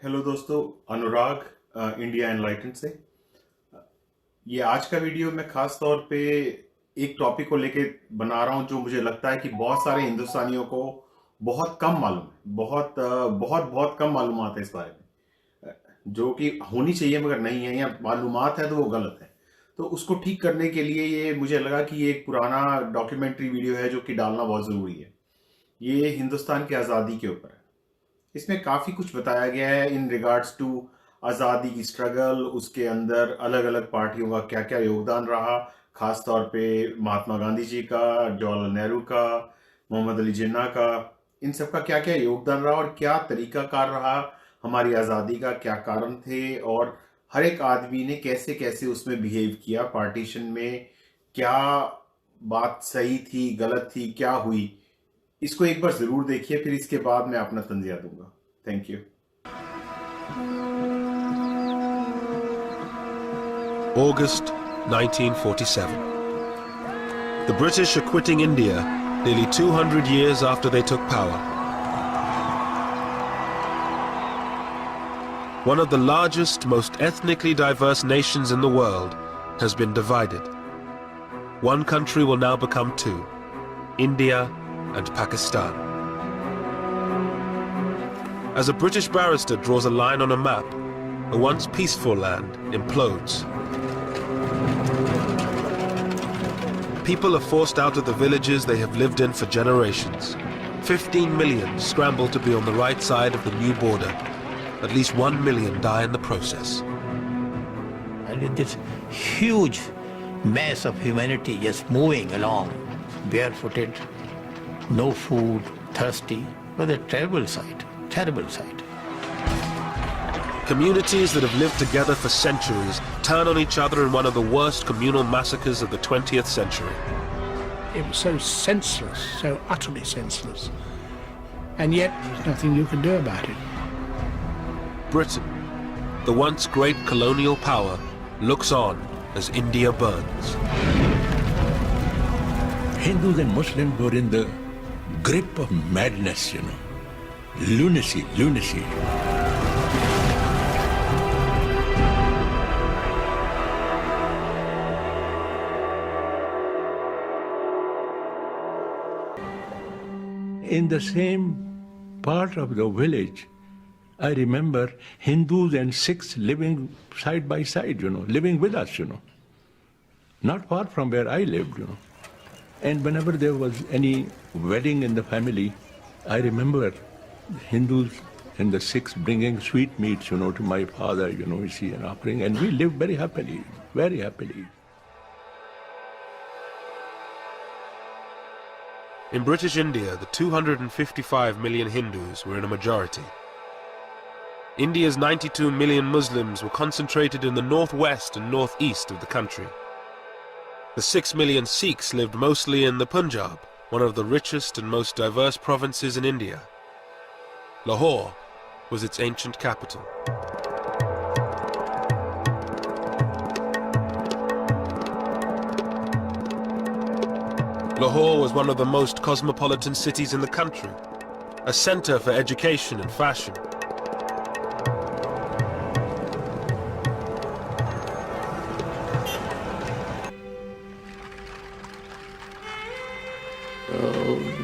Hello दोस्तों, अनुराग India enlighten से। ये आज का वीडियो मैं खास तौर पे एक टॉपिक को लेके बना रहा हूं जो मुझे लगता है कि बहुत सारे हिंदुस्तानियों को बहुत कम मालूम है। बहुत कम मालूमात है इस बारे में, जो कि होनी चाहिए मगर नहीं है, या मालूमात है तो वो गलत है। तो उसको ठीक करने के लिए ये मुझे लगा कि ये एक पुराना डॉक्यूमेंट्री वीडियो है जो कि डालना बहुत ज़रूरी है। ये हिंदुस्तान की आज़ादी के ऊपर है। इसमें काफी कुछ बताया गया है इन रिगार्ड्स टू आज़ादी की स्ट्रगल, उसके अंदर अलग अलग पार्टियों का क्या क्या योगदान रहा, खास तौर पे महात्मा गांधी जी का, जवाहरलाल नेहरू का, मोहम्मद अली जिन्ना का। इन सब का क्या क्या योगदान रहा और क्या तरीकाकार रहा हमारी आज़ादी का, क्या कारण थे, और हर एक आदमी ने कैसे कैसे उसमें बिहेव किया पार्टीशन में, क्या बात सही थी, गलत थी, क्या हुई। इसको एक बार जरूर देखिए, फिर इसके बाद मैं अपना तंजिया दूंगा। Thank you. August 1947. The British are quitting India nearly 200 years after they took power. One of the largest, most ethnically diverse nations in the world has been divided. One country will now become two, India and Pakistan. As a British barrister draws a line on a map, a once peaceful land implodes. People are forced out of the villages they have lived in for generations. 15 million scramble to be on the right side of the new border. At least 1 million die in the process. And this huge mass of humanity just moving along, barefooted, no food, thirsty. It was a terrible sight, terrible sight. Communities that have lived together for centuries turn on each other in one of the worst communal massacres of the 20th century. It was so senseless, so utterly senseless. And yet, there's nothing you can do about it. Britain, the once great colonial power, looks on as India burns. Hindus and Muslims were in the grip of madness, lunacy. In the same part of the village, I remember Hindus and Sikhs living side by side, living with us, not far from where I lived, And whenever there was any wedding in the family, I remember Hindus and the Sikhs bringing sweetmeats, to my father, and offering, and we lived very happily, very happily. In British India, the 255 million Hindus were in a majority. India's 92 million Muslims were concentrated in the northwest and northeast of the country. The 6 million Sikhs lived mostly in the Punjab, one of the richest and most diverse provinces in India. Lahore was its ancient capital. Lahore was one of the most cosmopolitan cities in the country, a center for education and fashion.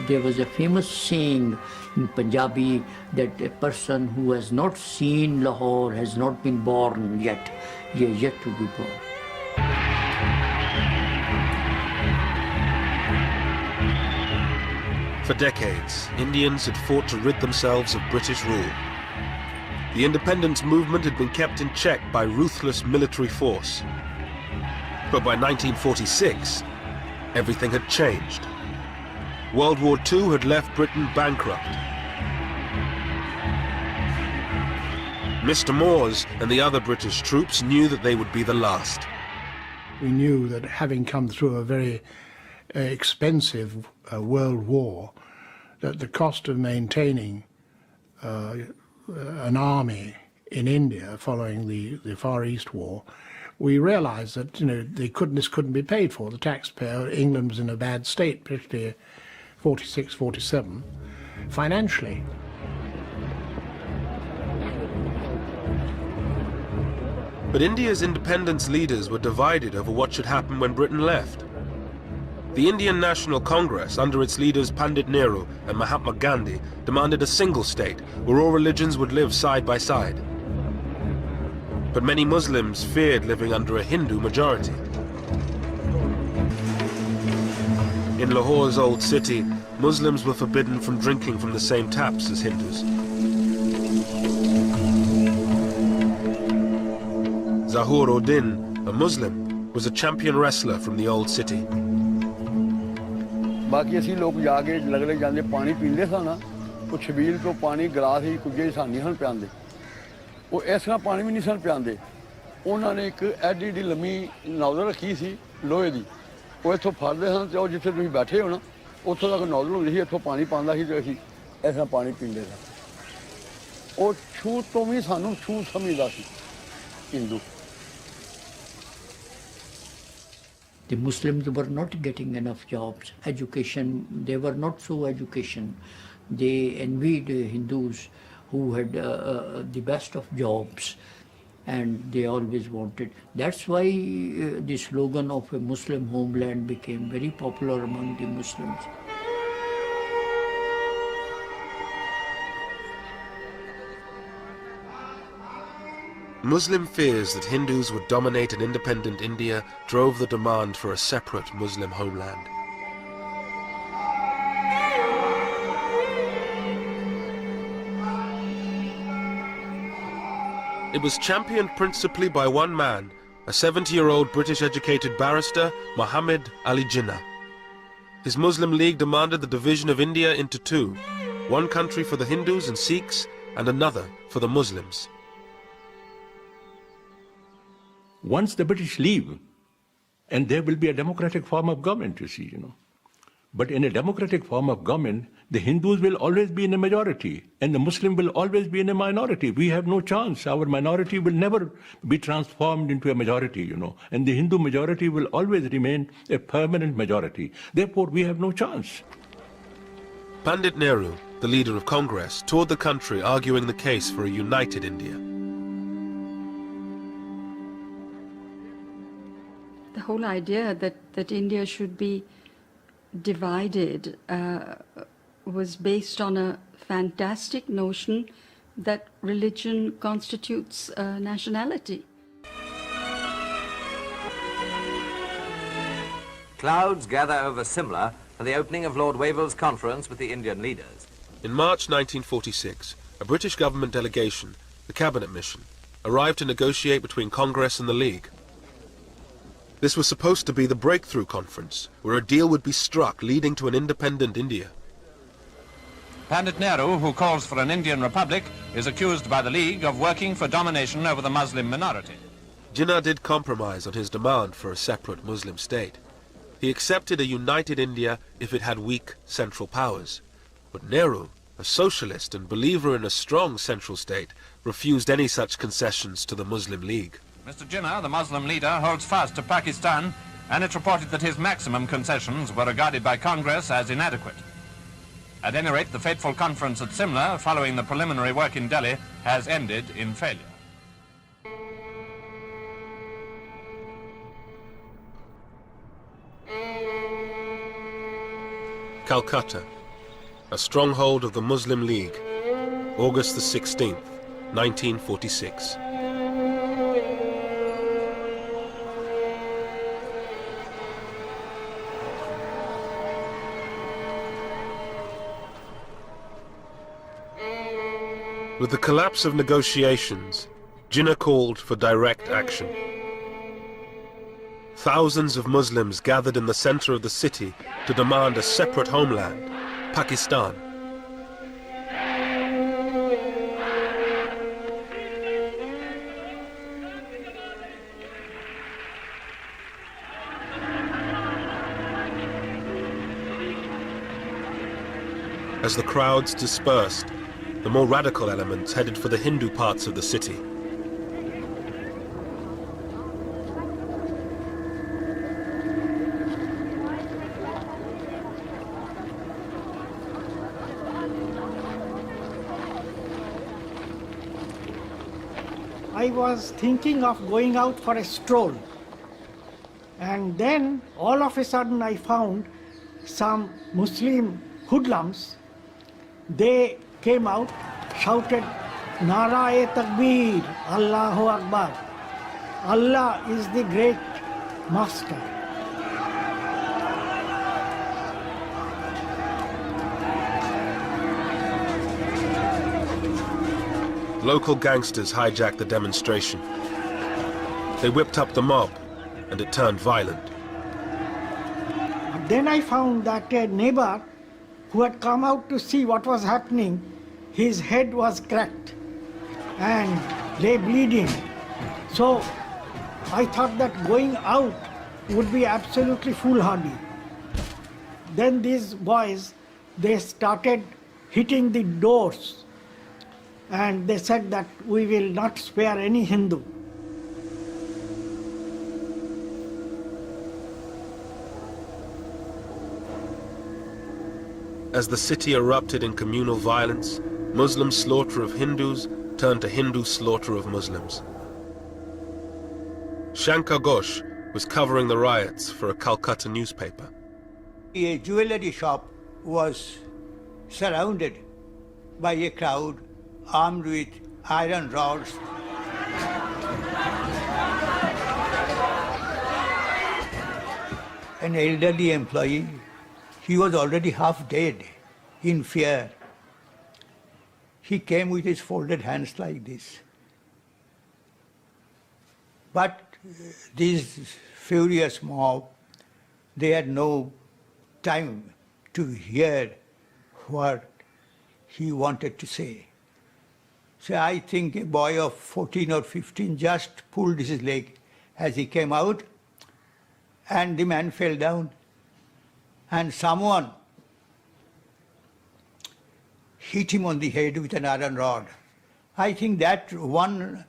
There was a famous saying in Punjabi that a person who has not seen Lahore has not been born yet. He is yet to be born. For decades, Indians had fought to rid themselves of British rule. The independence movement had been kept in check by ruthless military force. But by 1946, everything had changed. World War II had left Britain bankrupt. Mr. Moores and the other British troops knew that they would be the last. We knew that having come through a very expensive world war, that the cost of maintaining an army in India following the Far East War, we realized that this couldn't be paid for. The taxpayer, England was in a bad state, particularly 46, 47, financially. But India's independence leaders were divided over what should happen when Britain left. The Indian National Congress, under its leaders Pandit Nehru and Mahatma Gandhi, demanded a single state where all religions would live side by side. But many Muslims feared living under a Hindu majority. In Lahore's old city, Muslims were forbidden from drinking from the same taps as Hindus. Zahur Uddin, a Muslim, was a champion wrestler from the old city. बाकी असी लोग जाके लगले जाते पानी पींदे सन ना वो छबील तो पानी गिलास ही कुछ सन नहीं सन पियाते वो इस तरह पानी भी नहीं सन पियाते उन्होंने एक एडी एडी लम्मी नौजल रखी सी लोहे की वो इतों फड़ते सन तो जिथे तुम बैठे हो ना उतों तक नौजल होंगी इतों पानी पाता सी तो असी इस तरह पानी पींदे सन वो छूत तो भी सानू छूत समझदा सी Hindu The Muslims were not getting enough jobs, education, they were not so educated. They envied Hindus who had the best of jobs, and they always wanted. That's why the slogan of a Muslim homeland became very popular among the Muslims. Muslim fears that Hindus would dominate an independent India drove the demand for a separate Muslim homeland. It was championed principally by one man, a 70-year-old British-educated barrister, Muhammad Ali Jinnah. His Muslim League demanded the division of India into two, one country for the Hindus and Sikhs and another for the Muslims. Once the British leave, and there will be a democratic form of government, you see, But in a democratic form of government, the Hindus will always be in a majority, and the Muslim will always be in a minority. We have no chance. Our minority will never be transformed into a majority, and the Hindu majority will always remain a permanent majority. Therefore, we have no chance. Pandit Nehru, the leader of Congress, toured the country arguing the case for a united India. The whole idea that India should be divided was based on a fantastic notion that religion constitutes nationality. Clouds gather over Simla for the opening of Lord Wavell's conference with the Indian leaders. In March 1946, a British government delegation, the Cabinet Mission, arrived to negotiate between Congress and the League. This was supposed to be the breakthrough conference, where a deal would be struck leading to an independent India. Pandit Nehru, who calls for an Indian republic, is accused by the League of working for domination over the Muslim minority. Jinnah did compromise on his demand for a separate Muslim state. He accepted a united India if it had weak central powers. But Nehru, a socialist and believer in a strong central state, refused any such concessions to the Muslim League. Mr. Jinnah, the Muslim leader, holds fast to Pakistan, and it's reported that his maximum concessions were regarded by Congress as inadequate. At any rate, the fateful conference at Simla, following the preliminary work in Delhi, has ended in failure. Calcutta, a stronghold of the Muslim League, August the 16th, 1946. With the collapse of negotiations, Jinnah called for direct action. Thousands of Muslims gathered in the center of the city to demand a separate homeland, Pakistan. As the crowds dispersed, the more radical elements headed for the Hindu parts of the city. I was thinking of going out for a stroll. And then all of a sudden I found some Muslim hoodlums. They came out, shouted, Nara-e Takbir, Allahu Akbar. Allah is the great master. Local gangsters hijacked the demonstration. They whipped up the mob, and it turned violent. Then I found that a neighbor who had come out to see what was happening, his head was cracked and lay bleeding. So I thought that going out would be absolutely foolhardy. Then these boys, they started hitting the doors, and they said that we will not spare any Hindu. As the city erupted in communal violence, Muslim slaughter of Hindus turned to Hindu slaughter of Muslims. Shankar Ghosh was covering the riots for a Calcutta newspaper. A jewelry shop was surrounded by a crowd armed with iron rods. An elderly employee, he was already half dead in fear. He came with his folded hands like this. But this furious mob, they had no time to hear what he wanted to say. So I think a boy of 14 or 15 just pulled his leg as he came out, and the man fell down. And someone hit him on the head with an iron rod. I think that one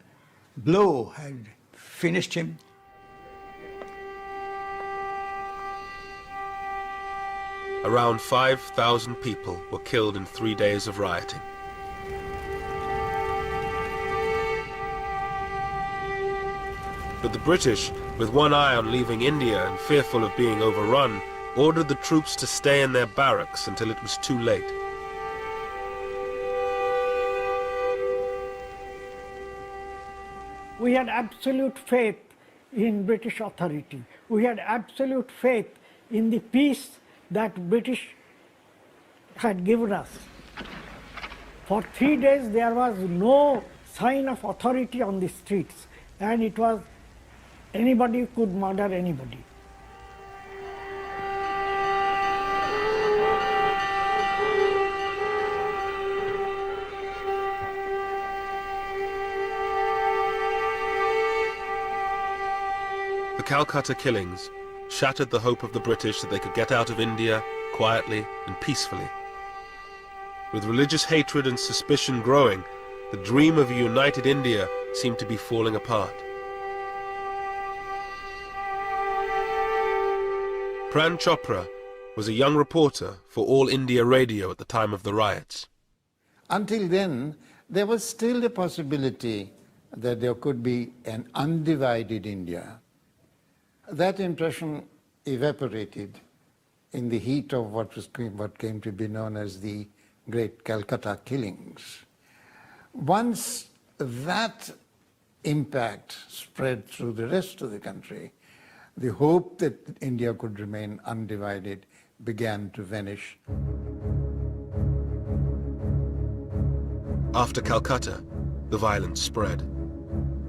blow had finished him. Around 5,000 people were killed in 3 days of rioting. But the British, with one eye on leaving India and fearful of being overrun, ordered the troops to stay in their barracks until it was too late. We had absolute faith in British authority. We had absolute faith in the peace that British had given us. For 3 days there was no sign of authority on the streets, and it was anybody could murder anybody. The Calcutta killings shattered the hope of the British that they could get out of India quietly and peacefully. With religious hatred and suspicion growing, the dream of a united India seemed to be falling apart. Pran Chopra was a young reporter for All India Radio at the time of the riots. Until then, there was still a possibility that there could be an undivided India. That impression evaporated in the heat of what came to be known as the Great Calcutta Killings. Once that impact spread through the rest of the country, the hope that India could remain undivided began to vanish. After Calcutta, the violence spread.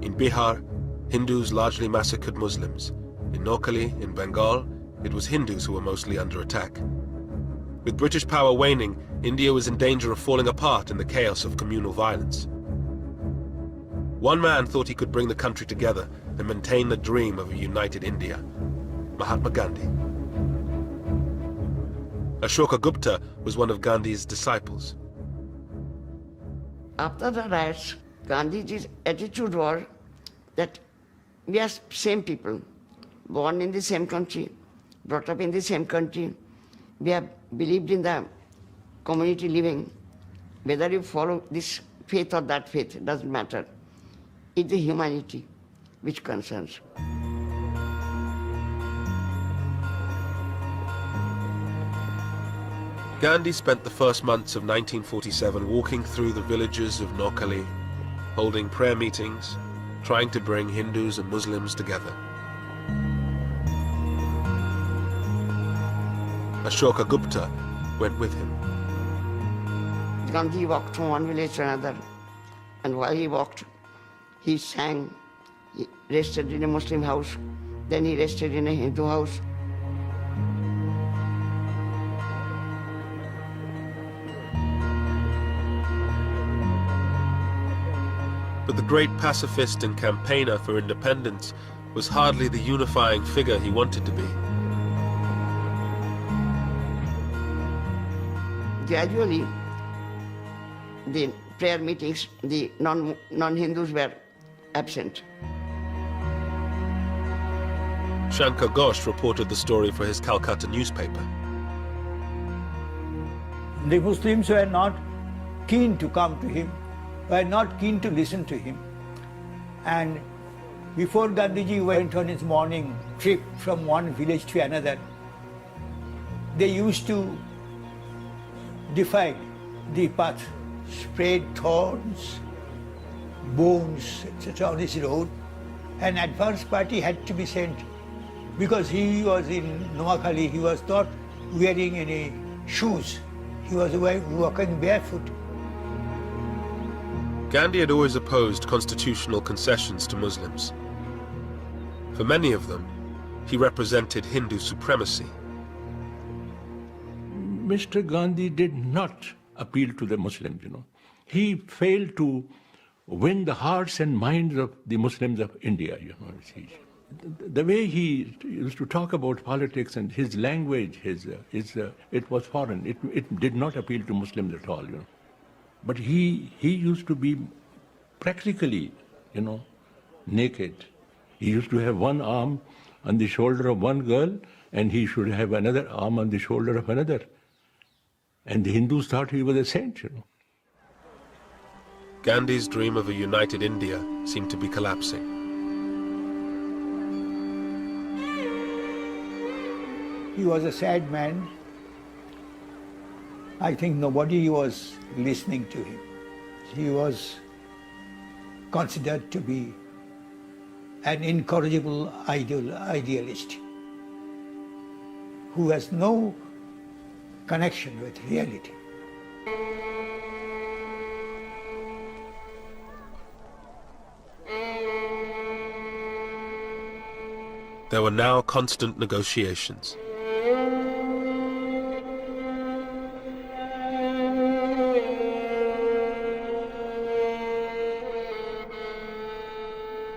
In Bihar, Hindus largely massacred Muslims. In Noakhali, in Bengal, it was Hindus who were mostly under attack. With British power waning, India was in danger of falling apart in the chaos of communal violence. One man thought he could bring the country together and maintain the dream of a united India: Mahatma Gandhi. Ashoka Gupta was one of Gandhi's disciples. After the riots, Gandhiji's attitude was that we are same people, born in the same country, brought up in the same country. We have believed in the community living. Whether you follow this faith or that faith, it doesn't matter. is the humanity which concerns. Gandhi spent the first months of 1947 walking through the villages of Noakhali, holding prayer meetings, trying to bring Hindus and Muslims together. Ashoka Gupta went with him. Gandhi walked from one village to another, and while he walked, he sang. He rested in a Muslim house, then he rested in a Hindu house. But the great pacifist and campaigner for independence was hardly the unifying figure he wanted to be. Gradually, the prayer meetings, the non-Hindus were absent. Shankar Ghosh reported the story for his Calcutta newspaper. The Muslims were not keen to come to him, were not keen to listen to him. And before Gandhiji went on his morning trip from one village to another, they used to defile the path, spread thorns, bones, etc. on this road. An advance party had to be sent because he was in Noakhali, he was not wearing any shoes. He was walking barefoot. Gandhi had always opposed constitutional concessions to Muslims. For many of them, he represented Hindu supremacy. Mr. Gandhi did not appeal to the Muslims, He failed to win the hearts and minds of the Muslims of India, The way he used to talk about politics and his language, it was foreign. It did not appeal to Muslims at all, But he used to be practically, naked. He used to have one arm on the shoulder of one girl, and he should have another arm on the shoulder of another. And the Hindus thought he was a saint, Gandhi's dream of a united India seemed to be collapsing. He was a sad man. I think nobody was listening to him. He was considered to be an incorrigible idealist who has no connection with reality. There were now constant negotiations.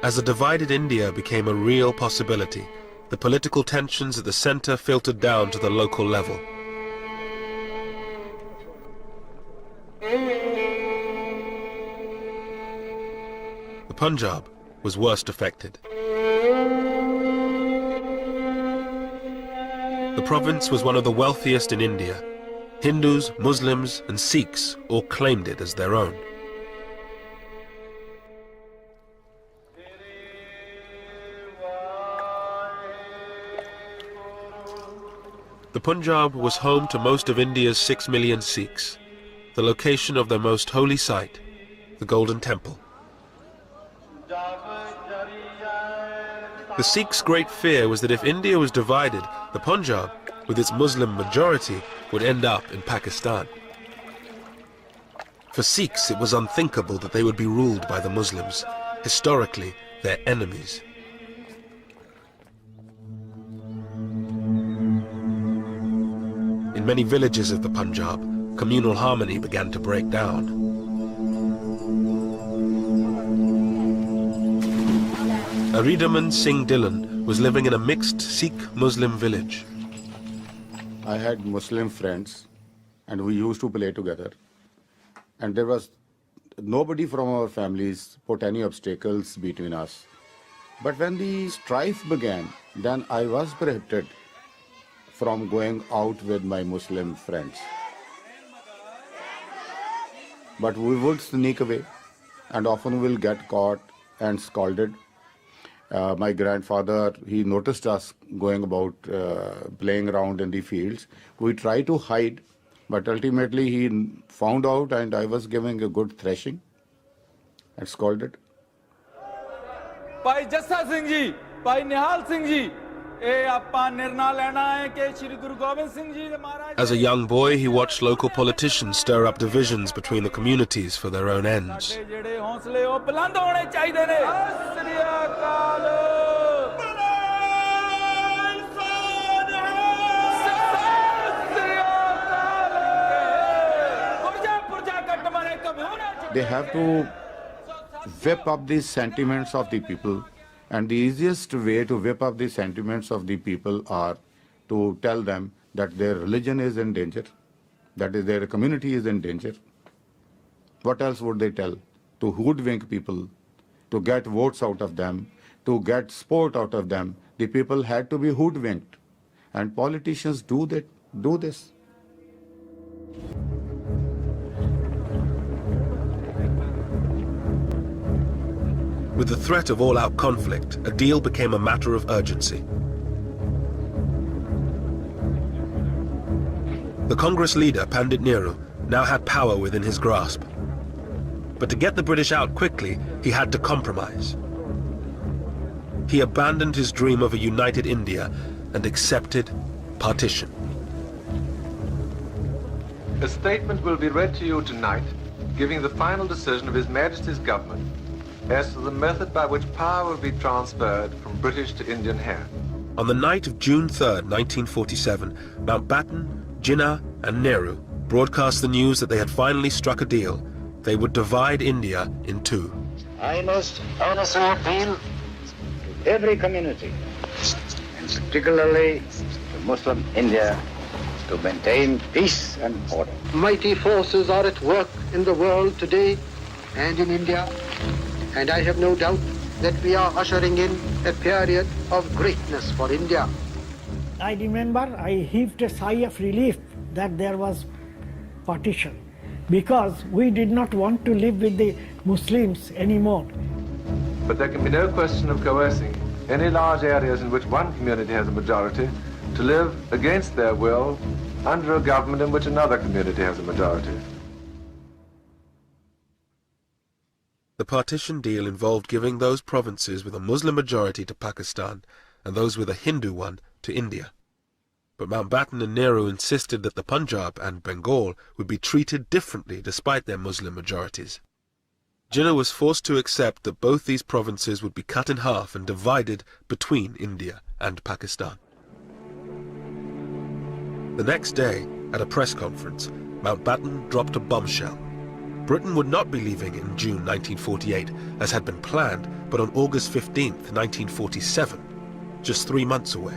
As a divided India became a real possibility, the political tensions at the center filtered down to the local level. The Punjab was worst affected. The province was one of the wealthiest in India. Hindus, Muslims, and Sikhs all claimed it as their own. The Punjab was home to most of India's 6 million Sikhs, the location of their most holy site, the Golden Temple. The Sikhs' great fear was that if India was divided, the Punjab, with its Muslim majority, would end up in Pakistan. For Sikhs, it was unthinkable that they would be ruled by the Muslims, historically their enemies. In many villages of the Punjab, communal harmony began to break down. Aridaman Singh Dillon was living in a mixed Sikh-Muslim village. I had Muslim friends and we used to play together. And there was nobody from our families put any obstacles between us. But when the strife began, then I was prohibited from going out with my Muslim friends. But we would sneak away and often will get caught and scalded. My grandfather, he noticed us going about playing around in the fields. We tried to hide, but ultimately he found out and I was giving a good thrashing and scalded. ਭਾਈ ਜੱਸਾ ਸਿੰਘ ਜੀ, ਭਾਈ ਨਿਹਾਲ ਸਿੰਘ ਜੀ, ਇਹ ਆਪਾਂ ਨਿਰਣਾ ਲੈਣਾ ਹੈ ਕਿ ਸ਼੍ਰੀ ਗੁਰੂ ਗੋਬਿੰਦ ਸਿੰਘ ਜੀ ਦੇ ਮਹਾਰਾਜ As a young boy, he watched local politicians stir up divisions between the communities for their own ends. ਜਿਹੜੇ ਹੌਸਲੇ ਉਹ ਬੁਲੰਦ ਹੋਣੇ ਚਾਹੀਦੇ ਨੇ। ਸਤਿ ਸ੍ਰੀ ਅਕਾਲ। They have to whip up the sentiments of the people, and the easiest way to whip up the sentiments of the people are to tell them that their religion is in danger, that is, their community is in danger. What else would they tell? To hoodwink people, to get votes out of them, to get support out of them. The people had to be hoodwinked, and politicians do this. With the threat of all-out conflict, a deal became a matter of urgency. The Congress leader, Pandit Nehru, now had power within his grasp. But to get the British out quickly, he had to compromise. He abandoned his dream of a united India and accepted partition. A statement will be read to you tonight, giving the final decision of His Majesty's government as to the method by which power will be transferred from British to Indian hands. On the night of June 3rd, 1947, Mountbatten, Jinnah and Nehru broadcast the news that they had finally struck a deal. They would divide India in two. I must honestly appeal to every community, and particularly to Muslim India, to maintain peace and order. Mighty forces are at work in the world today and in India, and I have no doubt that we are ushering in a period of greatness for India. I remember I heaved a sigh of relief that there was partition, because we did not want to live with the Muslims anymore. But there can be no question of coercing any large areas in which one community has a majority to live against their will under a government in which another community has a majority. The partition deal involved giving those provinces with a Muslim majority to Pakistan and those with a Hindu one to India. But Mountbatten and Nehru insisted that the Punjab and Bengal would be treated differently despite their Muslim majorities. Jinnah was forced to accept that both these provinces would be cut in half and divided between India and Pakistan. The next day, at a press conference, Mountbatten dropped a bombshell. Britain would not be leaving in June 1948, as had been planned, but on August 15th, 1947, just 3 months away.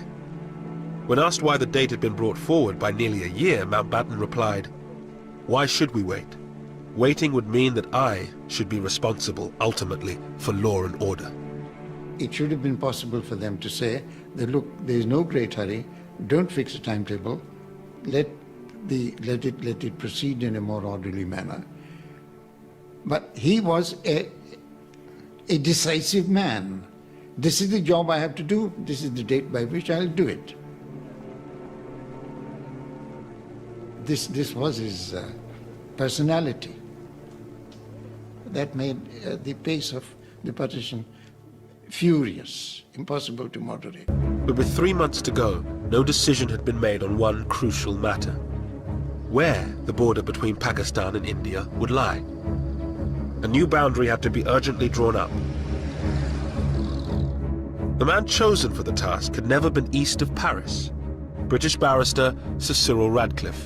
When asked why the date had been brought forward by nearly a year, Mountbatten replied, "Why should we wait? Waiting would mean that I should be responsible, ultimately, for law and order." It should have been possible for them to say that, look, there is no great hurry, don't fix a timetable, let it proceed in a more orderly manner. But he was a decisive man. This is the job I have to do, this is the date by which I'll do it. This was his personality. That made the pace of the partition furious, impossible to moderate. But with 3 months to go, no decision had been made on one crucial matter: where the border between Pakistan and India would lie. A new boundary had to be urgently drawn up. The man chosen for the task had never been east of Paris: British barrister Sir Cyril Radcliffe.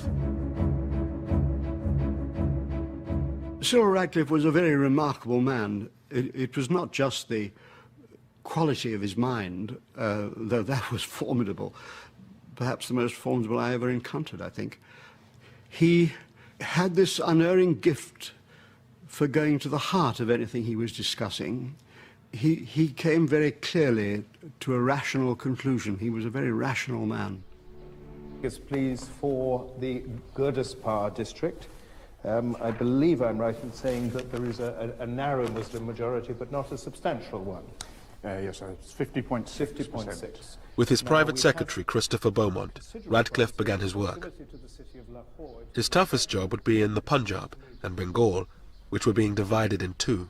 Cyril Radcliffe was a very remarkable man. It was not just the quality of his mind, though that was formidable, perhaps the most formidable I ever encountered, I think. He had this unerring gift for going to the heart of anything he was discussing. He came very clearly to a rational conclusion. He was a very rational man. Please, for the Gurdaspur district, I believe I'm right in saying that there is a narrow Muslim majority, but not a substantial one. Yes, sir. It's 50.6%. 50.6. With his private secretary, Christopher Beaumont, Radcliffe began his work. His toughest job would be in the Punjab and Bengal, which were being divided in two.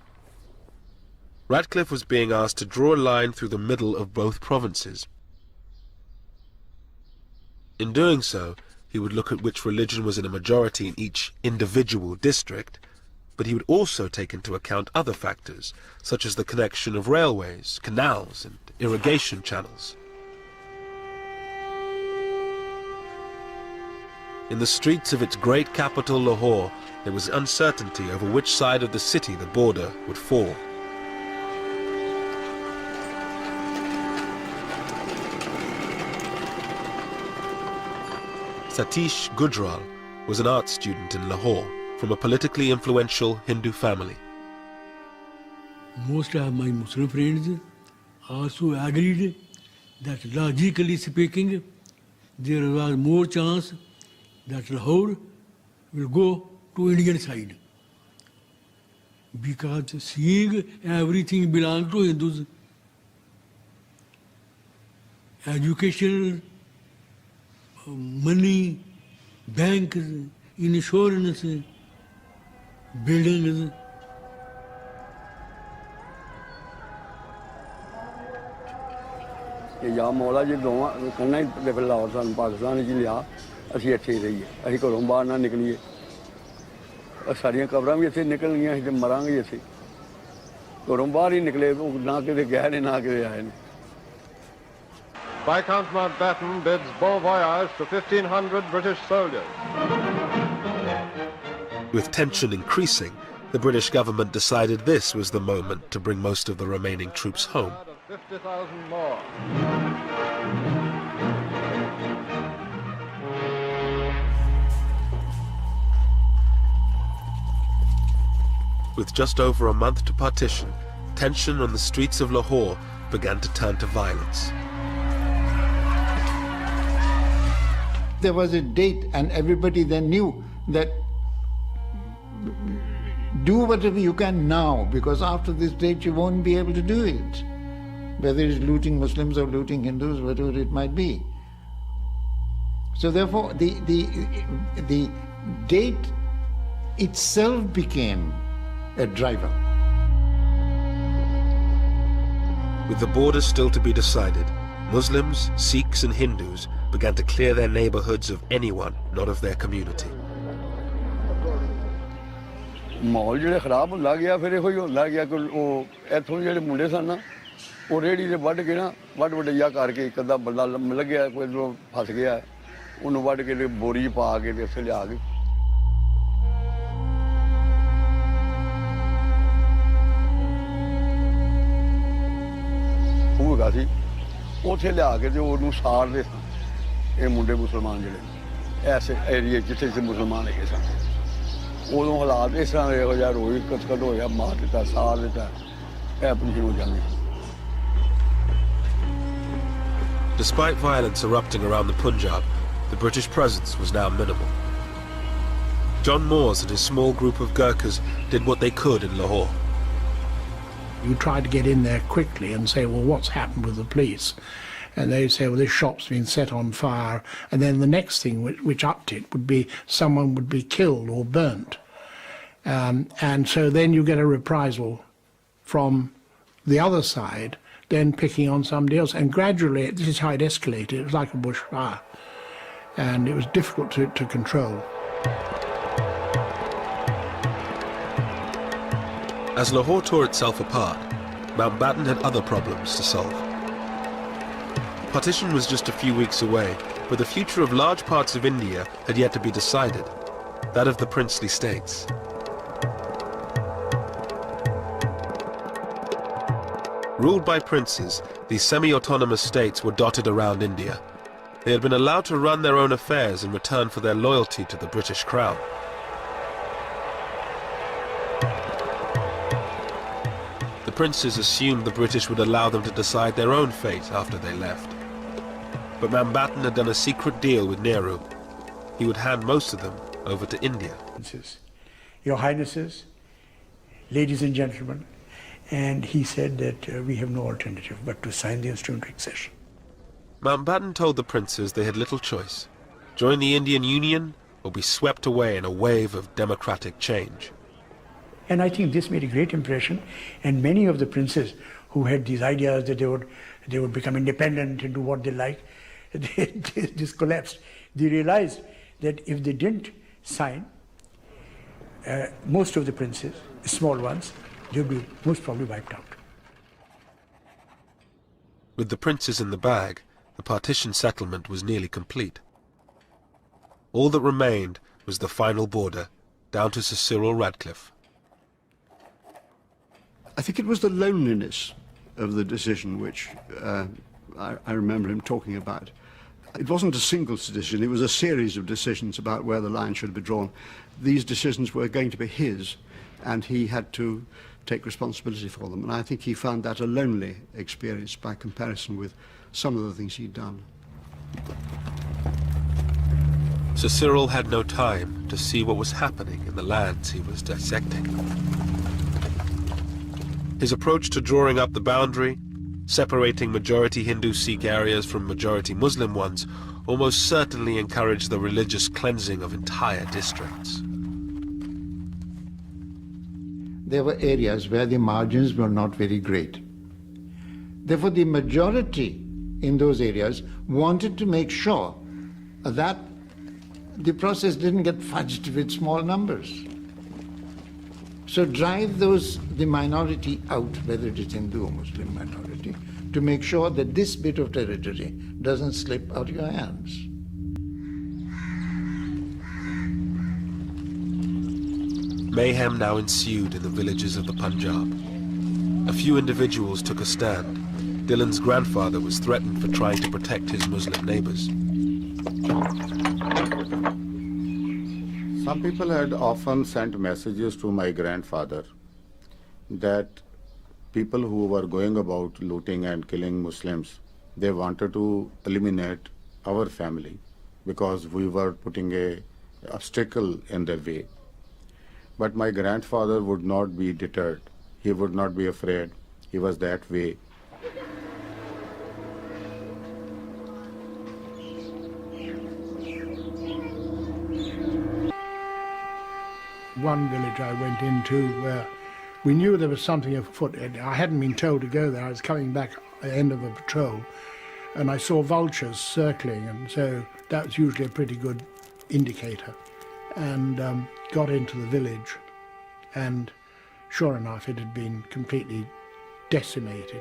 Radcliffe was being asked to draw a line through the middle of both provinces. In doing so, he would look at which religion was in a majority in each individual district, but he would also take into account other factors, such as the connection of railways, canals, and irrigation channels. In the streets of its great capital, Lahore, there was uncertainty over which side of the city the border would fall. Satish Gujral was an art student in Lahore from a politically influential Hindu family. Most of my Muslim friends also agreed that logically speaking, there was more chance that Lahore will go to Indian side. Because seeing everything belongs to Hindus, education, money, banks, insurance, buildings. या मौला जी दोवां कन्ना ही लाहौर सन पाकिस्तान च लिया असीं इत्थे ही रहिए असीं घरों बाहर ना निकलीए सारियां कबरां भी इत्थे निकल गईयां असीं ते मरांगे इत्थे घरों बाहर ही निकले ना किते गए ने ना किते आए ने Viscount Mountbatten bids bon voyage to 1,500 British soldiers. With tension increasing, the British government decided this was the moment to bring most of the remaining troops home. 50,000 more. With just over a month to partition, tension on the streets of Lahore began to turn to violence. There was a date and everybody then knew that do whatever you can now, because after this date you won't be able to do it. Whether it's looting Muslims or looting Hindus, whatever it might be. So therefore the date itself became a driver. With the borders still to be decided, Muslims, Sikhs and Hindus began to clear their neighborhoods of anyone not of their community. माहौल जो खराब होंदा गया फिर इहो ही होंदा गया कि इत्थों जेह्ड़े मुंडे सन ना वो रेहड़ी ते वड्ढ के ना वड्ढ वड्ढिया करके एक अद्धा बंदा लग्गेआ कोई फस गया उन्होंने वड्ढ के बोरी पा के ते इत्थे लिया के ਉਹ ਹੈਗਾ ਸੀ ਉੱਥੇ ਲਿਆ ਕੇ ਤੇ ਉਹਨੂੰ ਸਾੜਦੇ ਸਨ ਇਹ ਮੁੰਡੇ ਮੁਸਲਮਾਨ ਜਿਹੜੇ ਐਸੇ ਏਰੀਏ ਜਿੱਥੇ ਜਿੱਥੇ ਮੁਸਲਮਾਨ ਹੈਗੇ ਸਨ ਉਦੋਂ ਹਾਲਾਤ ਇਸ ਤਰ੍ਹਾਂ ਦੇ ਇਹੋ ਜਿਹਾ ਰੋਈ ਕਤਲ ਹੋਇਆ ਮਾਰ ਦਿੱਤਾ ਸਾੜ ਦਿੱਤਾ ਇਹ ਆਪਣੀ ਹੋ ਜਾਂਦੀ Despite violence erupting around the Punjab, the British presence was now minimal. John Moores and his small group of Gurkhas did what they could in Lahore. You try to get in there quickly and say, well, what's happened with the police? And they say, well, this shop's been set on fire. And then the next thing which upped it would be someone would be killed or burnt. And so then you get a reprisal from the other side, then picking on somebody else. And gradually, this is how it escalated. It was like a bushfire. And it was difficult to control. As Lahore tore itself apart, Mountbatten had other problems to solve. Partition was just a few weeks away, but the future of large parts of India had yet to be decided, that of the princely states. Ruled by princes, these semi-autonomous states were dotted around India. They had been allowed to run their own affairs in return for their loyalty to the British Crown. The princes assumed the British would allow them to decide their own fate after they left. But Mountbatten had done a secret deal with Nehru. He would hand most of them over to India. Your Highnesses, ladies and gentlemen, and he said that we have no alternative but to sign the instrument of accession. Mountbatten told the princes they had little choice: join the Indian Union or be swept away in a wave of democratic change. And I think this made a great impression, and many of the princes who had these ideas that they would become independent and do what they like, this collapsed. They realized that if they didn't sign, most of the princes, small ones, they would be most probably wiped out. With the princes in the bag, the partition settlement was nearly complete. All that remained was the final border, down to Sir Cyril Radcliffe. I think it was the loneliness of the decision which I remember him talking about. It wasn't a single decision, it was a series of decisions about where the line should be drawn. These decisions were going to be his, and he had to take responsibility for them. And I think he found that a lonely experience by comparison with some of the things he'd done. Sir Cyril had no time to see what was happening in the lands he was dissecting. His approach to drawing up the boundary, separating majority Hindu-Sikh areas from majority Muslim ones, almost certainly encouraged the religious cleansing of entire districts. There were areas where the margins were not very great. Therefore, the majority in those areas wanted to make sure that the process didn't get fudged with small numbers. So drive the minority out, whether it is Hindu or Muslim minority, to make sure that this bit of territory doesn't slip out of your hands. Mayhem now ensued in the villages of the Punjab. A few individuals took a stand. Dylan's grandfather was threatened for trying to protect his Muslim neighbors. Some people had often sent messages to my grandfather that people who were going about looting and killing Muslims, they wanted to eliminate our family because we were putting an obstacle in their way. But my grandfather would not be deterred. He would not be afraid. He was that way. One village I went into where we knew there was something afoot. I hadn't been told to go there. I was coming back at the end of a patrol and I saw vultures circling, and so that was usually a pretty good indicator. And got into the village, and sure enough it had been completely decimated.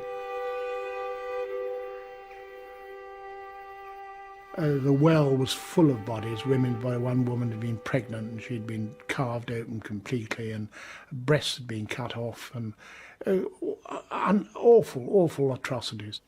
The well was full of bodies. One woman had been pregnant and she'd been carved open completely, and breasts had been cut off, and awful atrocities.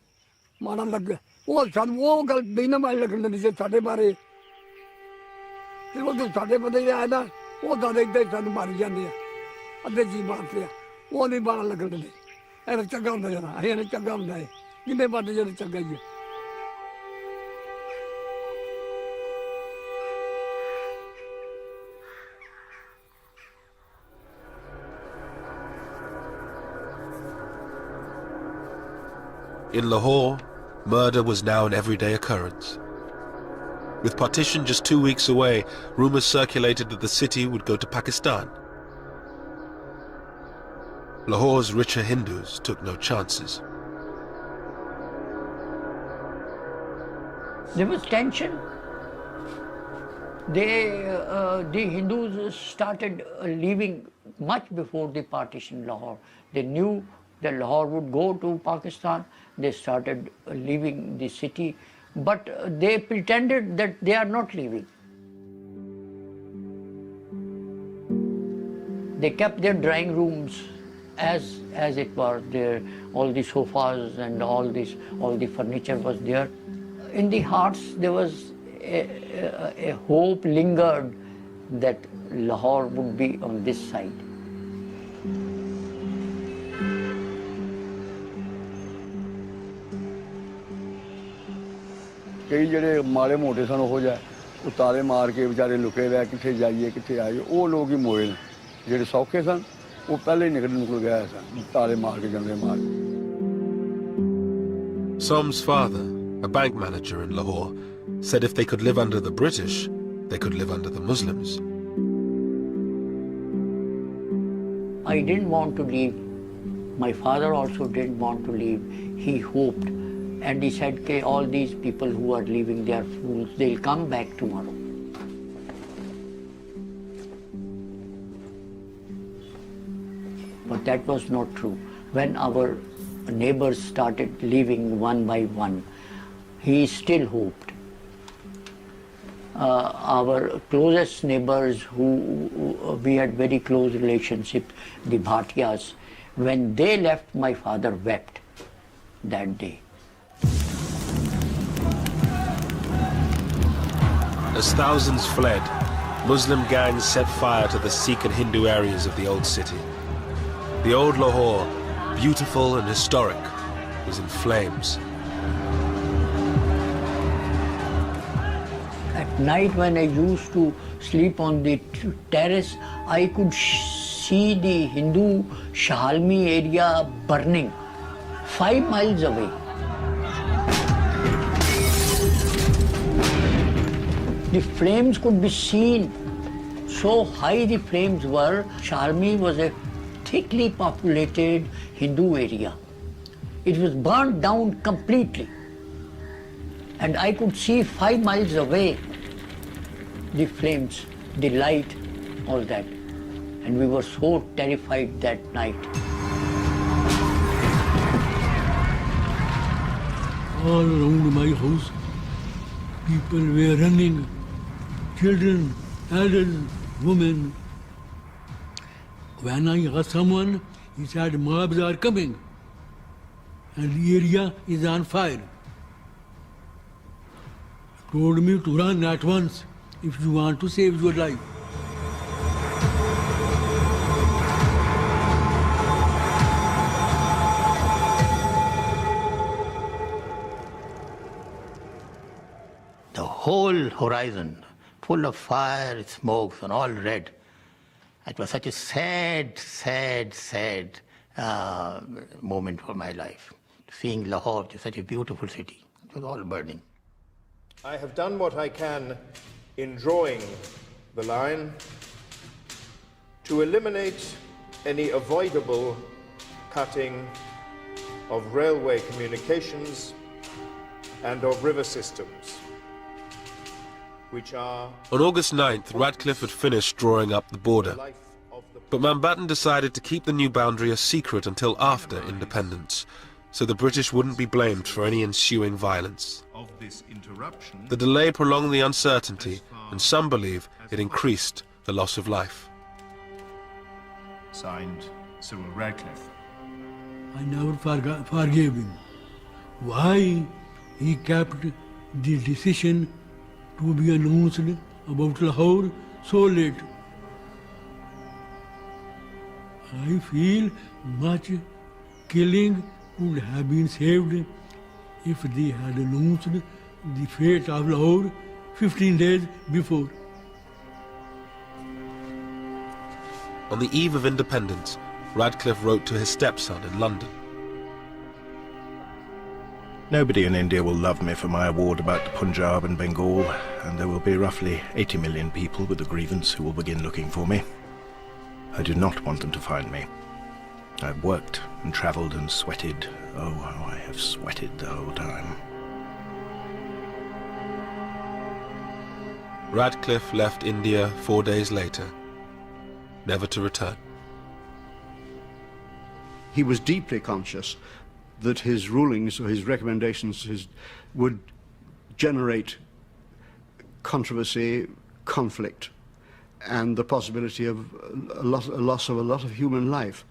In Lahore, murder was now an everyday occurrence. With partition just 2 weeks away, rumors circulated that the city would go to Pakistan. Lahore's richer Hindus took no chances. There was tension. The Hindus started leaving much before they partitioned Lahore. They knew that Lahore would go to Pakistan. They started leaving the city, but they pretended that they are not leaving. They kept their drawing rooms as it was there. All the sofas and all the furniture was there. In the hearts there was a hope lingered that Lahore would be on this side. कई ਜਿਹੜੇ ਮਾੜੇ ਮੋਟੇ ਸਨ ਉਹ ਜਿਹਾ ਉਤਾਰੇ ਮਾਰ ਕੇ ਵਿਚਾਰੇ ਲੁਕੇ ਰਹਿ ਕਿੱਥੇ ਜਾਈਏ ਕਿੱਥੇ ਆਈਏ ਉਹ ਲੋਕ ਹੀ ਮੋਏ ਨੇ ਜਿਹੜੇ ਸੌਖੇ ਸਨ ਉਹ ਪਹਿਲੇ ਹੀ ਨਿਕਲ ਗਏ ਸਨ ਤਾਲੇ ਮਾਰ ਕੇ ਜੰਗਲੇ ਮਾਰ ਕੇ। Som's father, a bank manager in Lahore, said if they could live under the British, they could live under the Muslims. I didn't want to leave. My father also didn't want to leave. He hoped. And he said, okay, all these people who are leaving, they are fools. They'll come back tomorrow. But that was not true. When our neighbors started leaving one by one, he still hoped. Our closest neighbors who we had very close relationship, the Bhatiyas, when they left, my father wept that day. As thousands fled, Muslim gangs set fire to the Sikh and Hindu areas of the old city. The old Lahore, beautiful and historic, was in flames. At night when I used to sleep on the terrace, I could see the Hindu Shahalmi area burning 5 miles away. The flames could be seen. So high the flames were. Shahalmi was a thickly populated Hindu area. It was burnt down completely. And I could see 5 miles away the flames, the light, all that. And we were so terrified that night. All around my house, people were running, children, adults, women. When I asked someone, he said, mobs are coming and the area is on fire. Told me to run at once if you want to save your life. The whole horizon full of fire, smokes and all red. It was such a sad, sad, sad moment for my life. Seeing Lahore, such a beautiful city, it was all burning. I have done what I can in drawing the line to eliminate any avoidable cutting of railway communications and of river systems, which are... On August 9th, Radcliffe had finished drawing up the border. But Mountbatten decided to keep the new boundary a secret until after independence, so the British wouldn't be blamed for any ensuing violence. The delay prolonged the uncertainty, and some believe it increased the loss of life. Signed, Cyril Radcliffe. I never forgave him. Why he kept the decision to be announced about Lahore so late? I feel much killing would have been saved if they had announced the fate of Lahore 15 days before. On the eve of independence, Radcliffe wrote to his stepson in London. Nobody in India will love me for my award about the Punjab and Bengal, and there will be roughly 80 million people with a grievance who will begin looking for me. I do not want them to find me. I've worked and travelled and sweated. Oh, how I have sweated the whole time. Radcliffe left India 4 days later, never to return. He was deeply conscious that his rulings or his recommendations would generate controversy, conflict, and the possibility of a loss of a lot of human life.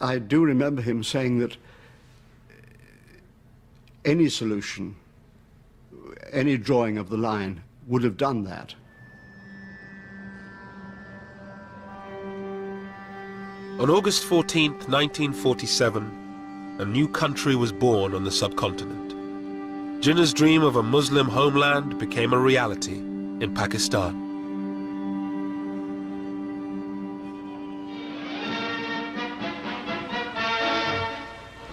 I do remember him saying that any solution, any drawing of the line would have done that. On August 14th, 1947, a new country was born on the subcontinent. Jinnah's dream of a Muslim homeland became a reality in Pakistan.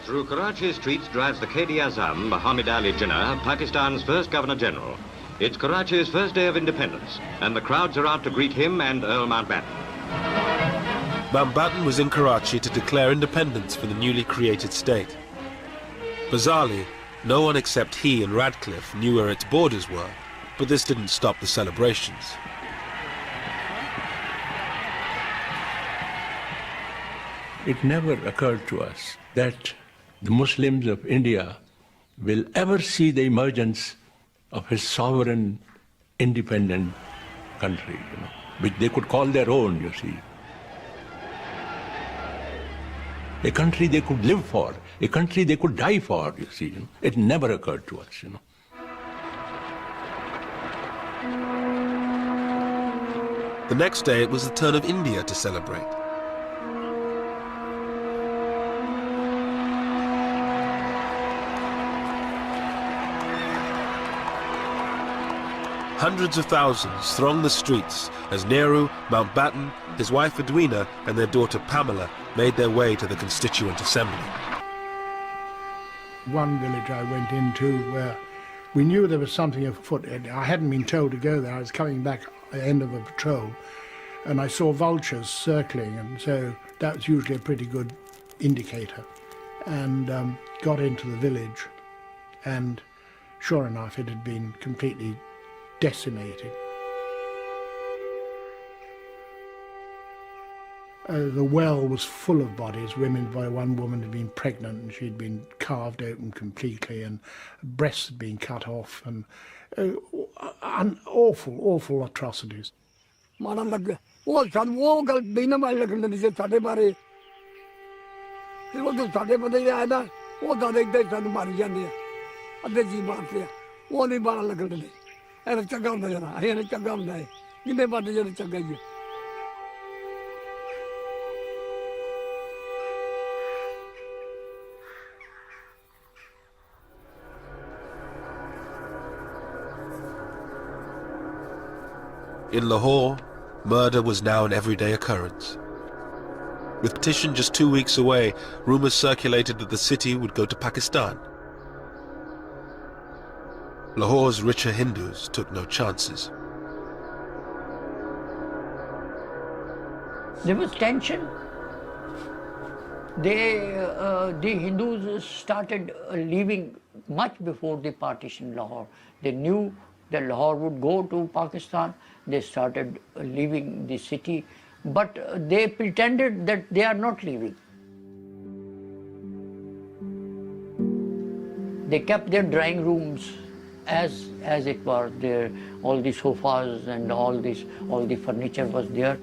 Through Karachi streets drives the Quaid-e-Azam, Muhammad Ali Jinnah, Pakistan's first Governor-General. It's Karachi's first day of independence, and the crowds are out to greet him and Earl Mountbatten. Mountbatten was in Karachi to declare independence for the newly created state. Bizarrely, no one except he and Radcliffe knew where its borders were, but this didn't stop the celebrations. It never occurred to us that the Muslims of India will ever see the emergence of a sovereign, independent country, which they could call their own, you see. A country they could live for, a country they could die for, you see. It never occurred to us, The next day, it was the turn of India to celebrate. Hundreds of thousands thronged the streets as Nehru, Mountbatten, his wife Edwina and their daughter Pamela made their way to the Constituent Assembly. One village I went into where we knew there was something afoot. I hadn't been told to go there. I was coming back at the end of a patrol and I saw vultures circling, and so that was usually a pretty good indicator. And got into the village, and sure enough it had been completely decimated. The well was full of bodies. One woman had been pregnant and she'd been carved open completely, and breasts had been cut off, and awful atrocities. In Lahore, murder was now an everyday occurrence. With Partitioned just 2 weeks away, rumors circulated that the city would go to Pakistan. Lahore's richer Hindus took no chances. There was tension. The Hindus started leaving much before they partitioned Lahore. They knew that Lahore would go to Pakistan. They started leaving the city, but they pretended that they are not leaving. They kept their drawing rooms as it was there. All the sofas and all the furniture was there.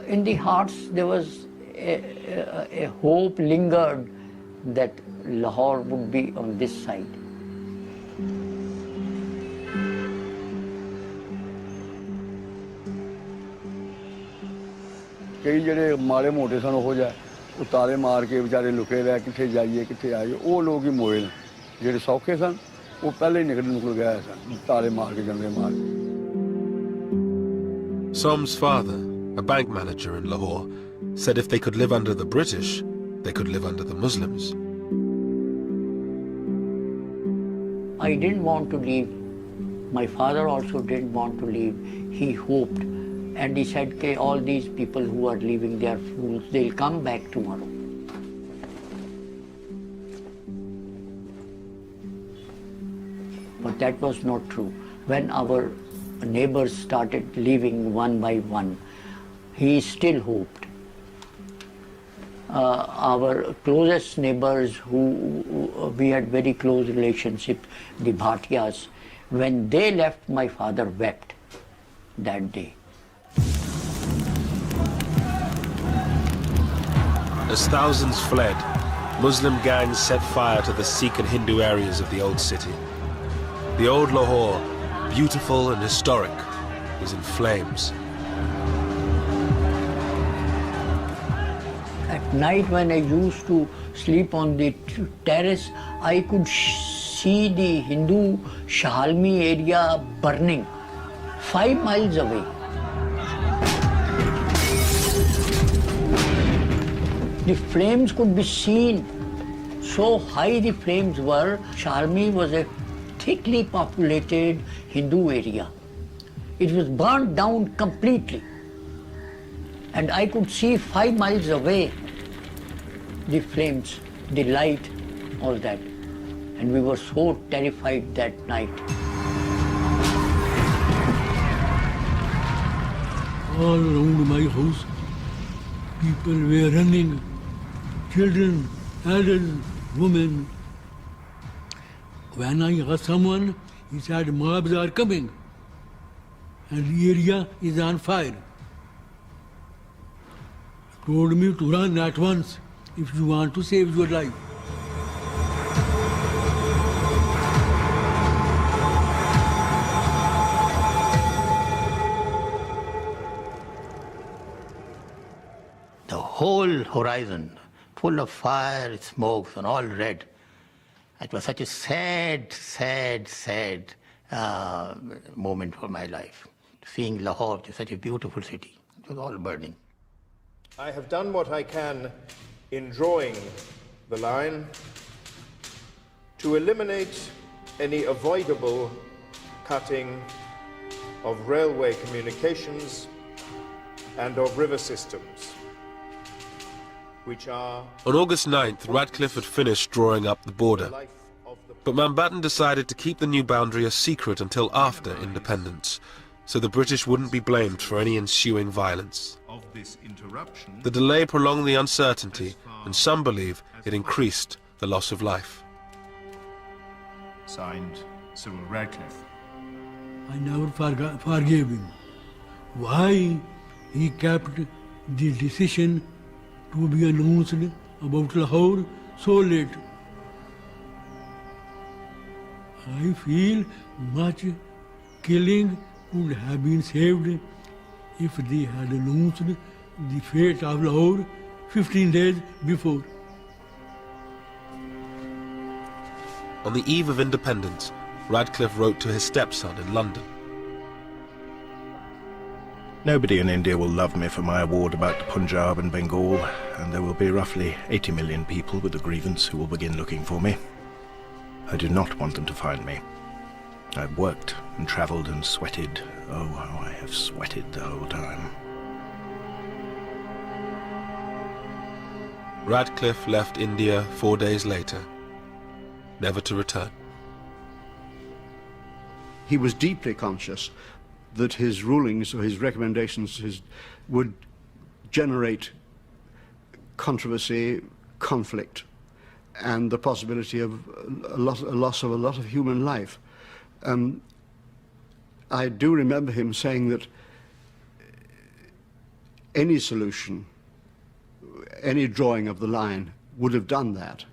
In the hearts there was a hope lingered that Lahore would be on this side. कई ਜਿਹੜੇ ਮਾੜੇ ਮੋਟੇ ਸਨ ਉਹ ਜਾ ਉਹ ਤਾਲੇ ਮਾਰ ਕੇ ਵਿਚਾਰੇ ਲੁਕੇ ਰਹਿ ਕਿੱਥੇ ਜਾਈਏ ਕਿੱਥੇ ਆਈਏ ਉਹ ਲੋਕ ਹੀ ਮੋਏ ਨੇ ਜਿਹੜੇ ਸੌਖੇ ਸਨ ਉਹ ਪਹਿਲੇ ਹੀ ਨਿਕਲ ਗਏ ਸਨ ਤਾਲੇ ਮਾਰ ਕੇ ਜੰਦੇ ਮਾਰ Som's father, a bank manager in Lahore, said if they could live under the British, they could live under the Muslims. I didn't want to leave. My father also didn't want to leave. He hoped. And he said, okay, all these people who are leaving, they are fools. They'll come back tomorrow. But that was not true. When our neighbors started leaving one by one, he still hoped. Our closest neighbors who we had very close relationship, the Bhatiyas, when they left, my father wept that day. As thousands fled, Muslim gangs set fire to the Sikh and Hindu areas of the old city. The old Lahore, beautiful and historic, was in flames. At night when I used to sleep on the terrace, I could see the Hindu Shahalmi area burning 5 miles away. The flames could be seen So high the flames were, Sharmi was a thickly populated Hindu area. It was burnt down completely. And I could see 5 miles away the flames, the light, all that. And we were so terrified that night. All around my house, people were running, children, elders, women. When I asked someone, he said, mobs are coming and the area is on fire. Told me to run at once if you want to save your life. The whole horizon full of fire, smokes, and all red. It was such a sad, sad, sad moment for my life. Seeing Lahore, which is such a beautiful city, it was all burning. I have done what I can in drawing the line to eliminate any avoidable cutting of railway communications and of river systems, which are... On August 9th, Radcliffe had finished drawing up the border. But Mountbatten decided to keep the new boundary a secret until after independence, so the British wouldn't be blamed for any ensuing violence. The delay prolonged the uncertainty, and some believe it increased the loss of life. Signed, Cyril Radcliffe. I never forgave him. Why he kept the decision to be announced about Lahore so late? I feel much killing could have been saved if they had announced the fate of Lahore 15 days before. On the eve of independence, Radcliffe wrote to his stepson in London. Nobody in India will love me for my award about the Punjab and Bengal, and there will be roughly 80 million people with a grievance who will begin looking for me. I do not want them to find me. I've worked and travelled and sweated. Oh, how I have sweated the whole time. Radcliffe left India 4 days later, never to return. He was deeply conscious that his rulings or his recommendations would generate controversy, conflict, and the possibility of a loss of a lot of human life. I do remember him saying that any solution, any drawing of the line would have done that.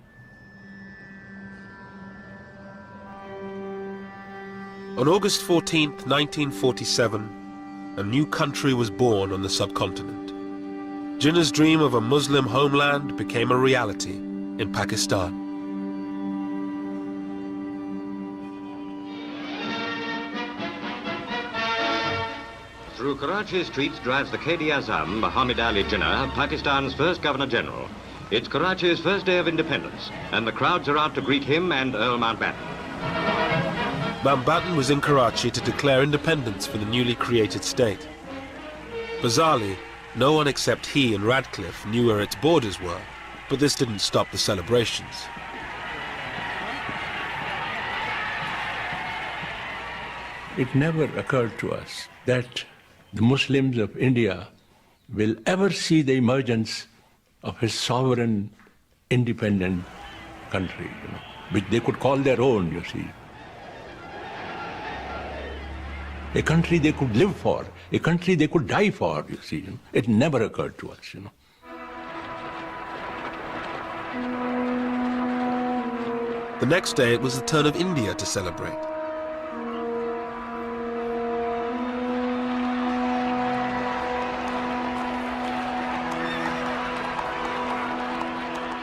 On August 14th, 1947, a new country was born on the subcontinent. Jinnah's dream of a Muslim homeland became a reality in Pakistan. Through Karachi's streets drives the Quaid-e-Azam, Muhammad Ali Jinnah, Pakistan's first Governor-General. It's Karachi's first day of independence, and the crowds are out to greet him and Earl Mountbatten. Mountbatten was in Karachi to declare independence for the newly created state. Bizarrely, no one except he and Radcliffe knew where its borders were, but this didn't stop the celebrations. It never occurred to us that the Muslims of India will ever see the emergence of a sovereign, independent country, which they could call their own, you see. A country they could live for, a country they could die for, you see. It never occurred to us, The next day, it was the turn of India to celebrate.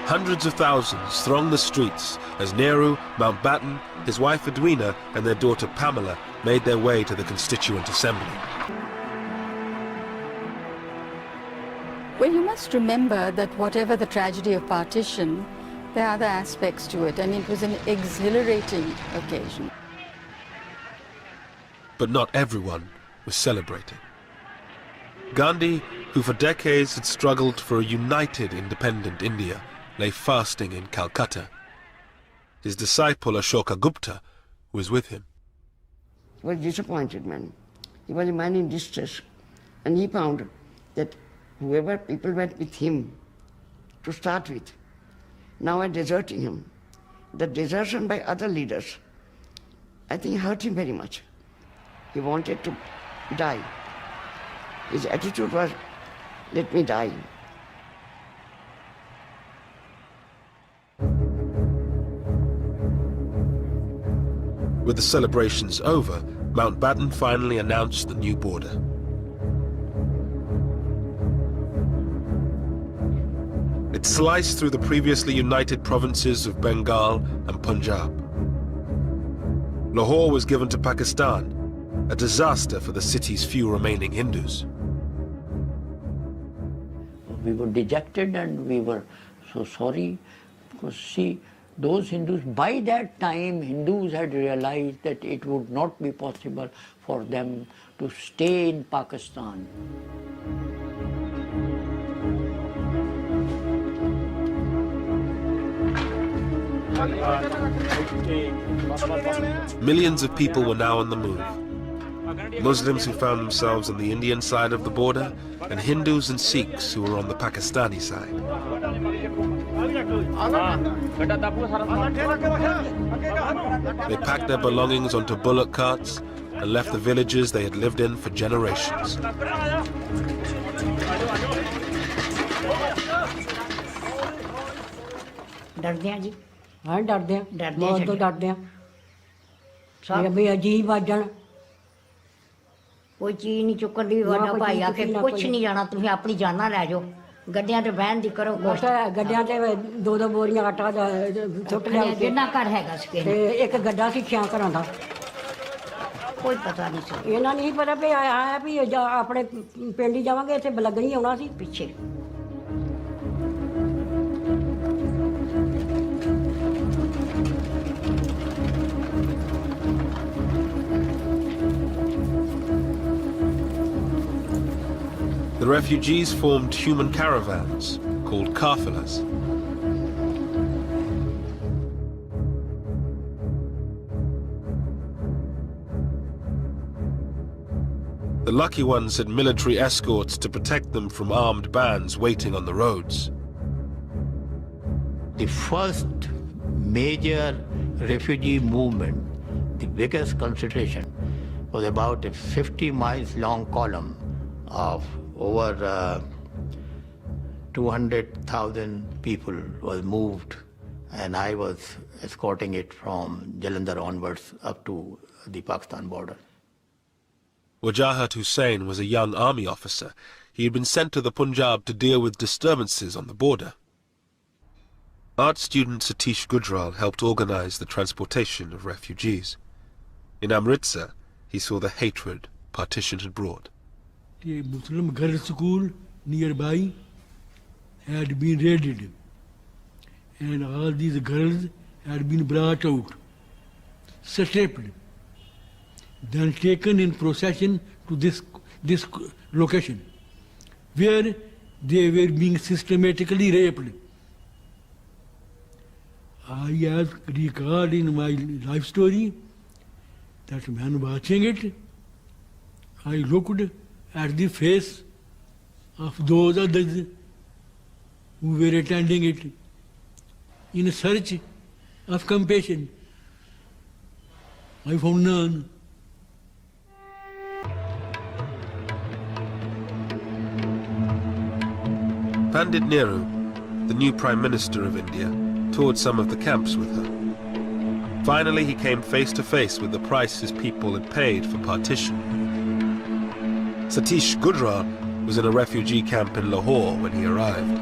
Hundreds of thousands thronged the streets as Nehru, Mountbatten, his wife Edwina, and their daughter Pamela made their way to the Constituent Assembly. Well, you must remember that whatever the tragedy of partition, There are other aspects to it, and it was an exhilarating occasion. But not everyone was celebrating. Gandhi, who for decades had struggled for a united independent India, lay fasting in Calcutta. His disciple Ashoka Gupta was with him. He was a disappointed man. He was a man in distress. And he found that whoever people went with him to start with, now are deserting him. The desertion by other leaders, I think, hurt him very much. He wanted to die. His attitude was, let me die. With the celebrations over, Mountbatten finally announced the new border. It sliced through the previously united provinces of Bengal and Punjab. Lahore was given to Pakistan, a disaster for the city's few remaining Hindus. We were dejected and we were so sorry because, see, those Hindus, by that time, Hindus had realized that it would not be possible for them to stay in Pakistan. Millions of people were now on the move. Muslims who found themselves on the Indian side of the border, and Hindus and Sikhs who were on the Pakistani side. They packed their belongings onto bullock carts and left the villages they had lived in for generations. डरते हैं जी हाँ डरते हैं बहुत तो डरते हैं ये भी अजीब वजन कोई चीज नहीं चुकन दी वाला भाई आके कुछ नहीं जाना तुम अपनी जाना ले जाओ गड्डियां ते बहन दी करो गड्डियां ते दो दो बोरियां आटा सुट लिया जिन्ना घर हैगा सके ते एक गड्ढा सी 6 घरां दा कोई पता नहीं सी ਇਹਨਾਂ ਨਹੀਂ ਪਤਾ ਵੀ ਆਇਆ ਵੀ ਆਪਣੇ ਪਿੰਡ ਹੀ ਜਾਵਾਂਗੇ ਇੱਥੇ ਬਲੱਗਣੀ ਆਉਣਾ ਸੀ ਪਿੱਛੇ The refugees formed human caravans called kafilas. The lucky ones had military escorts to protect them from armed bands waiting on the roads. The first major refugee movement, the biggest concentration, was about a 50 miles long column of over 200,000 people was moved, and I was escorting it from Jalandhar onwards up to the Pakistan border. Wajahat Hussain was a young army officer. He had been sent to the Punjab to deal with disturbances on the border. Art student Satish Gujral helped organize the transportation of refugees. In Amritsar, he saw the hatred partition had brought. The Muslim girls' school nearby had been raided, and all these girls had been brought out, stripped, then taken in procession to this location, where they were being systematically raped. I have recalled in my life story that when watching it, I looked at the face of those others who were attending it in search of compassion. I found none. Pandit Nehru, the new Prime Minister of India, toured some of the camps with her. Finally, he came face to face with the price his people had paid for partition. Satish Gujral was in a refugee camp in Lahore when he arrived.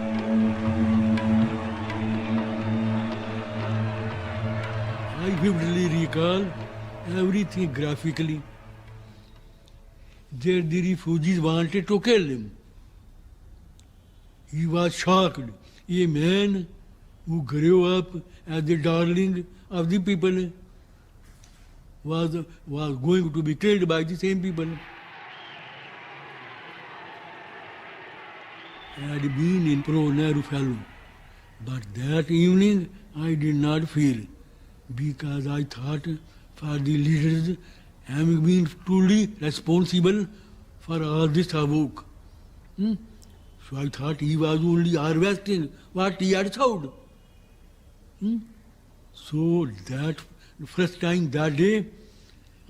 I vividly recall everything graphically. There the refugees wanted to kill him. He was shocked. A man who grew up as the darling of the people, was going to be killed by the same people. I had been in pro-Nehru fellow, but that evening I did not feel, because I thought for the leaders having been truly responsible for all this havoc. So I thought he was only harvesting what he had sowed. So that first time that day,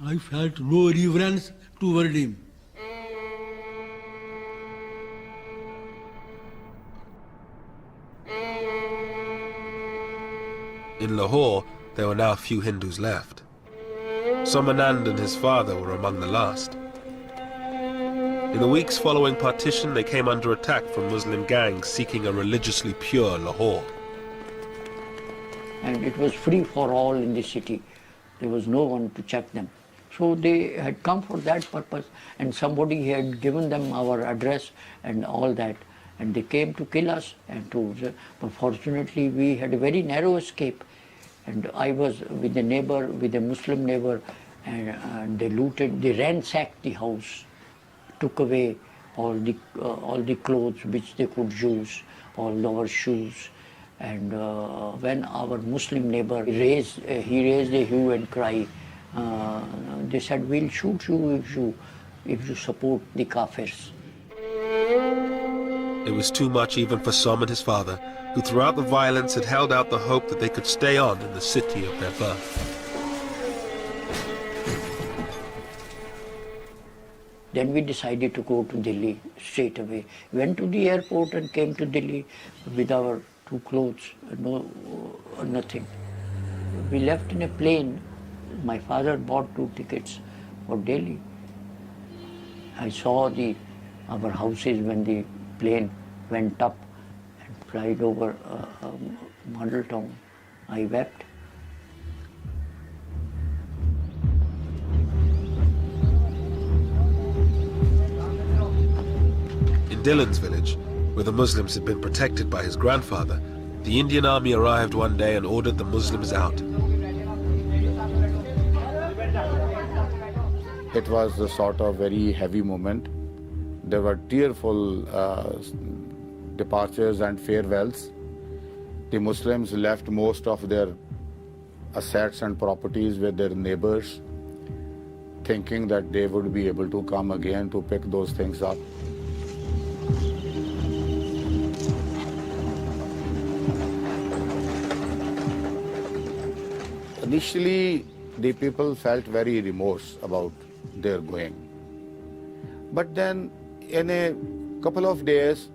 I felt no reverence toward him. In Lahore, there were now few Hindus left. Somanand and his father were among the last. In the weeks following partition, they came under attack from Muslim gangs seeking a religiously pure Lahore. And it was free for all in the city. There was no one to check them. So they had come for that purpose, and somebody had given them our address and all that, and they came to kill us. But fortunately, we had a very narrow escape, and I was with a neighbor, with a Muslim neighbor, and they looted, they ransacked the house, took away all the clothes which they could use, all our shoes. And when our Muslim neighbor raised a hue and cry, they said, "We'll shoot you if you support the Kafirs." It was too much even for Som and his father, who throughout the violence had held out the hope that they could stay on in the city of their birth. Then we decided to go to Delhi straight away. Went to the airport and came to Delhi with our 2 clothes, nothing. We left in a plane. My father bought 2 tickets for Delhi. I saw our houses when the plane went up and flied over Model Town. I wept. In Dillon's village, where the Muslims had been protected by his grandfather, the Indian army arrived one day and ordered the Muslims out. It was a sort of very heavy moment. There were tearful departures and farewells. The Muslims left most of their assets and properties with their neighbors, thinking that they would be able to come again to pick those things up. Initially, the people felt very remorse about their going. But then, in a couple of days,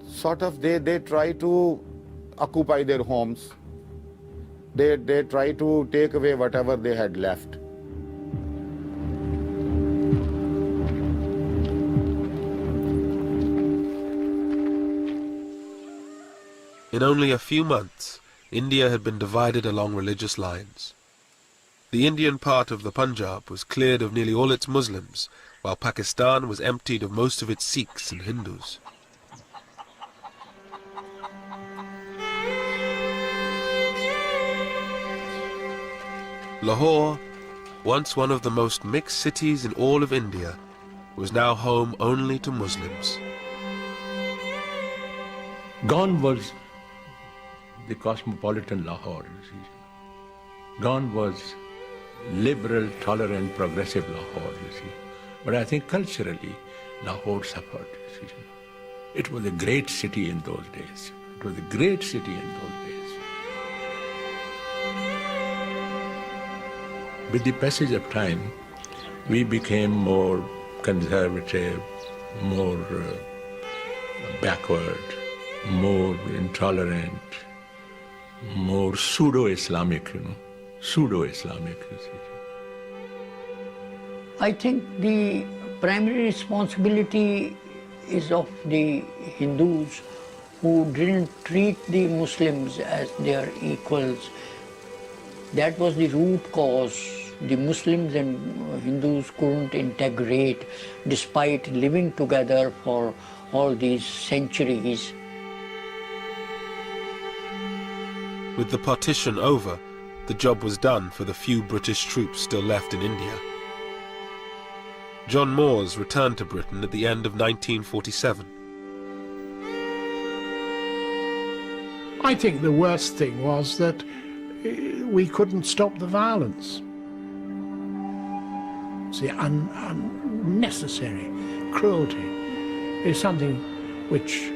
sort of they try to occupy their homes. They try to take away whatever they had left. In only a few months, India had been divided along religious lines. The Indian part of the Punjab was cleared of nearly all its Muslims, while Pakistan was emptied of most of its Sikhs and Hindus. Lahore, once one of the most mixed cities in all of India, was now home only to Muslims. Gone was the cosmopolitan Lahore, you see. Gone was liberal, tolerant, progressive Lahore, you see. But I think culturally, Lahore suffered, you see. It was a great city in those days. It was a great city in those days. With the passage of time, we became more conservative, more backward, more intolerant, more pseudo-Islamic, pseudo-Islamic. I think the primary responsibility is of the Hindus who didn't treat the Muslims as their equals. That was the root cause. The Muslims and Hindus couldn't integrate despite living together for all these centuries. With the partition over, the job was done for the few British troops still left in India. John Moores returned to Britain at the end of 1947. I think the worst thing was that we couldn't stop the violence. It's the unnecessary cruelty is something which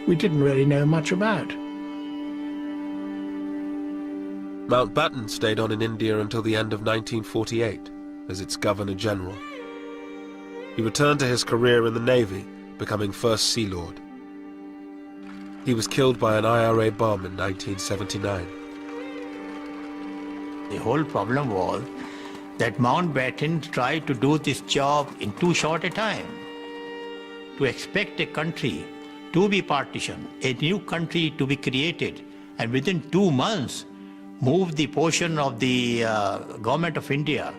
we didn't really know much about. Mountbatten stayed on in India until the end of 1948 as its Governor-General. He returned to his career in the Navy, becoming First Sea Lord. He was killed by an IRA bomb in 1979. The whole problem was that Mountbatten tried to do this job in too short a time. To expect a country to be partitioned, a new country to be created, and within 2 months move the portion of the government of India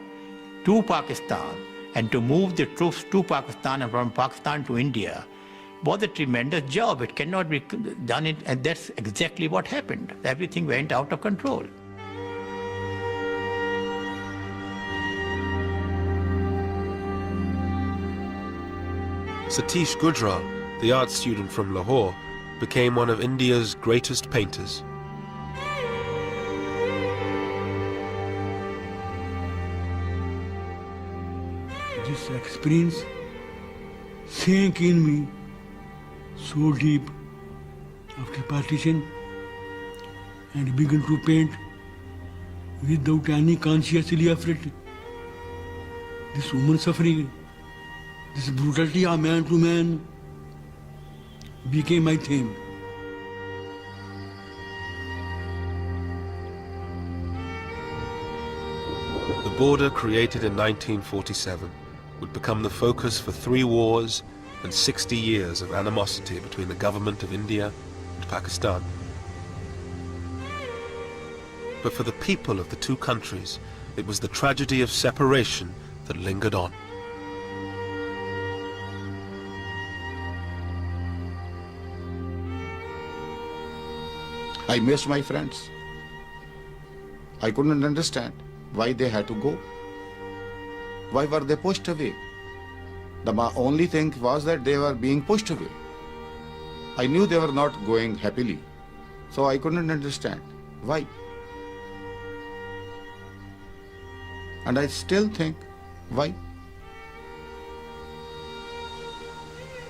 to Pakistan, and to move the troops to Pakistan and from Pakistan to India was a tremendous job. It cannot be done, and that's exactly what happened. Everything went out of control. Satish Gujral, the art student from Lahore, became one of India's greatest painters. This experience sank in me so deep after partition, and began to paint without any consciously effort. This woman suffering, this brutality of man to man became my theme. The border created in 1947 would become the focus for 3 wars and 60 years of animosity between the government of India and Pakistan. But for the people of the two countries, it was the tragedy of separation that lingered on. I missed my friends. I couldn't understand why they had to go. Why were they pushed away? The only thing was that they were being pushed away. I knew they were not going happily, so I couldn't understand why. And I still think, why?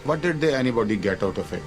What did anybody get out of it?